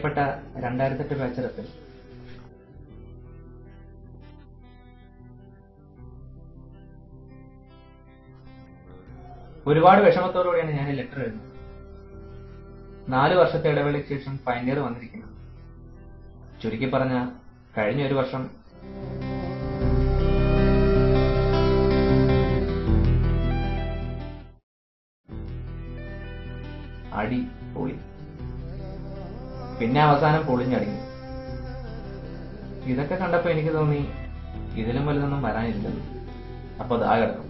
പ്രിയപ്പെട്ട 2008 ബാച്ചറപ്പിൽ ഒരുപാട് വിഷമത്തോടുകൂടിയാണ് ഞാൻ ഈ ലെറ്റർ എഴുതുന്നത്. 4 വർഷത്തെ ഇടവേളയ്ക്ക് ശേഷം ഫൈനൽ ഇയർ വന്നിരിക്കുന്നു. ചുരുക്കി പറഞ്ഞ കഴിഞ്ഞ ഒരു വർഷം അടി പോയി, പിന്നെ അവസാനം പൊളിഞ്ഞടിഞ്ഞു. ഇതൊക്കെ കണ്ടപ്പോ എനിക്ക് തോന്നി ഇതിലും വലുതൊന്നും വരാനില്ലെന്ന്. അപ്പൊ അതാ കിടക്കും.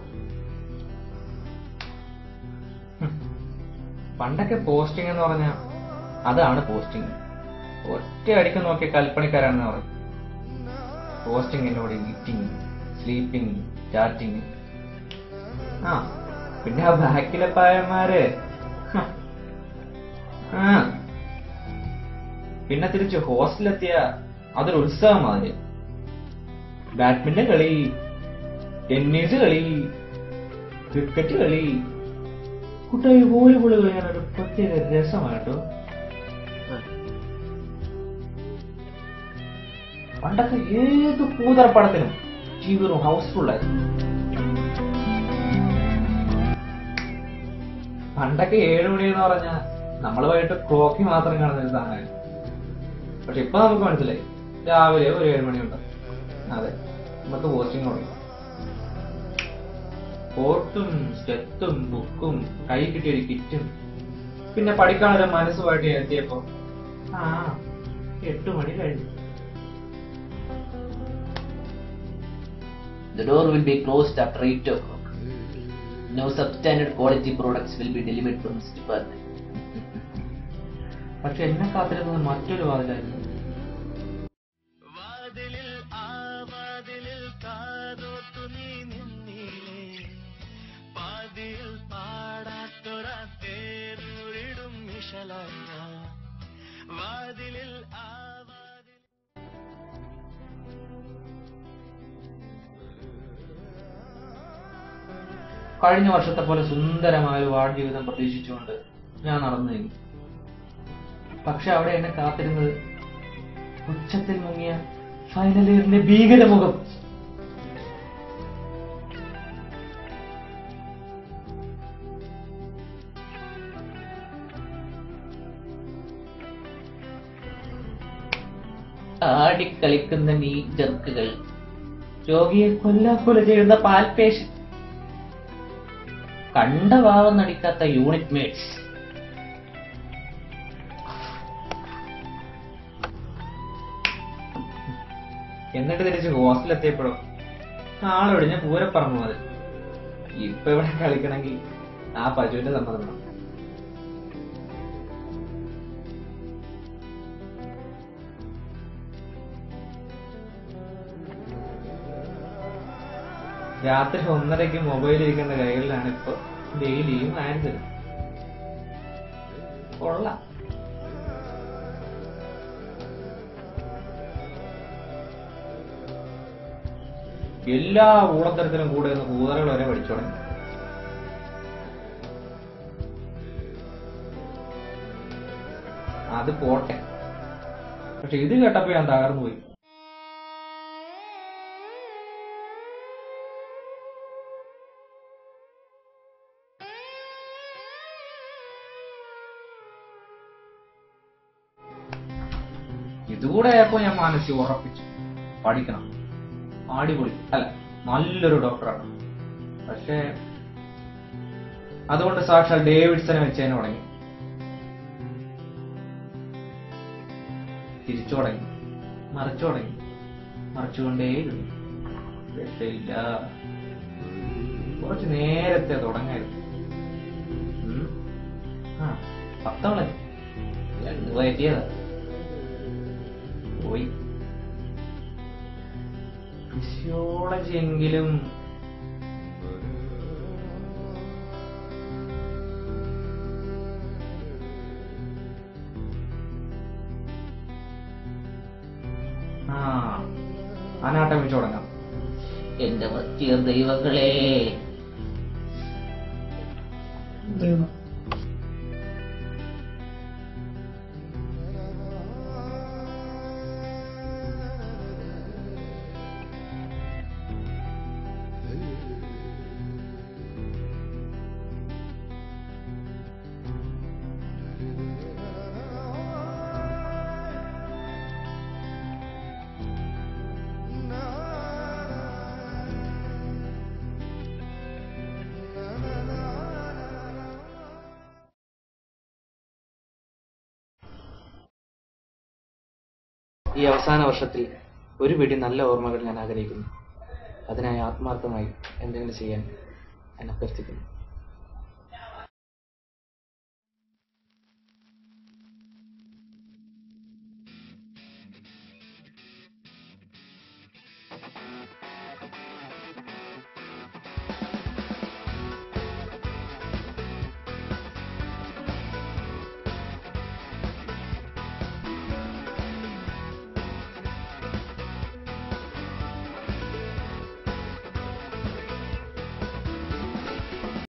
പണ്ടൊക്കെ പോസ്റ്റിംഗ് എന്ന് പറഞ്ഞാൽ അതാണ് പോസ്റ്റിംഗ്. ഒറ്റ അടിക്ക് നോക്കിയ കൽപ്പണിക്കാരാണെന്ന് പറയും. പോസ്റ്റിങ്ങിനോട് ഈറ്റിംഗ്, സ്ലീപ്പിംഗ്, ചാറ്റിംഗ്. പിന്നെ ആ ബാക്കിലെ പായന്മാര് പിന്നെ തിരിച്ച് ഹോസ്റ്റലിലെത്തിയ അതൊരു ഉത്സവമാണ്. ബാഡ്മിന്റൺ കളി, ടെന്നീസ് കളി, ക്രിക്കറ്റ് കളി, കുട്ടായി വോളിബോൾ കളിയാനൊരു പ്രത്യേക രസമായിട്ടോ. പണ്ടൊക്കെ ഏത് പൂതറപ്പടത്തിനും ജീവിതം ഹൗസ്ഫുള്ളായിരുന്നു. പണ്ടൊക്കെ 7 മണി എന്ന് പറഞ്ഞാൽ നമ്മൾ വൈകിട്ട് ക്ലോക്കി മാത്രം കാണുന്ന ഒരു സാധനമായിരുന്നു. പക്ഷെ ഇപ്പൊ നമുക്ക് മനസ്സിലായി രാവിലെ ഒരു 7 മണിയുണ്ട്. അതെ, നമുക്ക് പോസ്റ്റിംഗ് തുടങ്ങി. കോട്ടും സ്റ്റെത്തും ബുക്കും കൈ കിട്ടിയൊരു കിറ്റും പിന്നെ പഠിക്കാനൊരു മനസ്സുമായിട്ട് എത്തിയപ്പോ 8 മണി കഴിഞ്ഞു. The door will be closed after 8 o'clock. No substandard quality products will be delivered from this department. പക്ഷെ എന്നെ കാത്തിരുന്നത് മറ്റൊരു വാതിലായിരുന്നു. കഴിഞ്ഞ വർഷത്തെ പോലെ സുന്ദരമായ ഒരു വാർഡ് ജീവിതം പ്രതീക്ഷിച്ചുകൊണ്ട് ഞാൻ നടന്നു നീങ്ങി. പക്ഷെ അവിടെ എന്നെ കാത്തിരുന്നത് ഉച്ചത്തിൽ മുങ്ങിയ ഫൈനൽ ഇയറിന്റെ ഭീകരമുഖം. ആടിക്കളിക്കുന്ന നീ ജർക്കുകൾ, രോഗിയെ കൊല്ലാക്കൊല ചെയ്യുന്ന പാൽപേശൻ, കണ്ട ഭാവം നടിക്കാത്ത യൂണിറ്റ് മേറ്റ്സ്, എന്നിട്ട് തിരിച്ച് ഹോസ്റ്റലെത്തിയപ്പോഴോ ആളൊഴിഞ്ഞ പൂരപ്പറമ്പ് മതി. ഇപ്പൊ ഇവിടെ കളിക്കണമെങ്കിൽ ആ പശുവിന്റെ സമ്മതം വേണം. രാത്രി 1:30 മൊബൈൽ ഇരിക്കുന്ന കൈകളിലാണ് ഇപ്പൊ ഡെയിലിയും ആൻസർ. കൊള്ളാം. എല്ലാ ഊളത്തരത്തിലും കൂടെ ഒന്ന് കൂതറകൾ വരെ പഠിച്ചു തുടങ്ങി. അത് പോട്ടെ, പക്ഷെ ഇത് കേട്ടപ്പോ ഞാൻ തകർന്നു പോയി. ഇതുകൂടെ ആയപ്പോ ഞാൻ മനസ്സിൽ ഉറപ്പിച്ചു, പഠിക്കണം. അടിപൊളി അല്ല, നല്ലൊരു ഡോക്ടറാണ്. പക്ഷെ അതുകൊണ്ട് സാക്ഷാൽ ഡേവിഡ്സനെ വെച്ചതിന് തുടങ്ങി. തിരിച്ചു തുടങ്ങി, മറിച്ചു തുടങ്ങി, മറിച്ചുകൊണ്ടേയിരുന്നു. രക്ഷയില്ല. കുറച്ച് നേരത്തെ തുടങ്ങായിരുന്നു. 10 2 വയറ്റിയതാ പോയി. ഫിസിയോളജി എങ്കിലും അനാട്ടമി തുടങ്ങാം. എന്റെ മത്തിയ ദൈവങ്ങളെ, ഈ അവസാന വർഷത്തിൽ ഒരു പിടി നല്ല ഓർമ്മകൾ ഞാൻ ആഗ്രഹിക്കുന്നു. അതിനായി ആത്മാർത്ഥമായി എന്തെങ്കിലും ചെയ്യാൻ ഞാൻ അഭ്യർത്ഥിക്കുന്നു.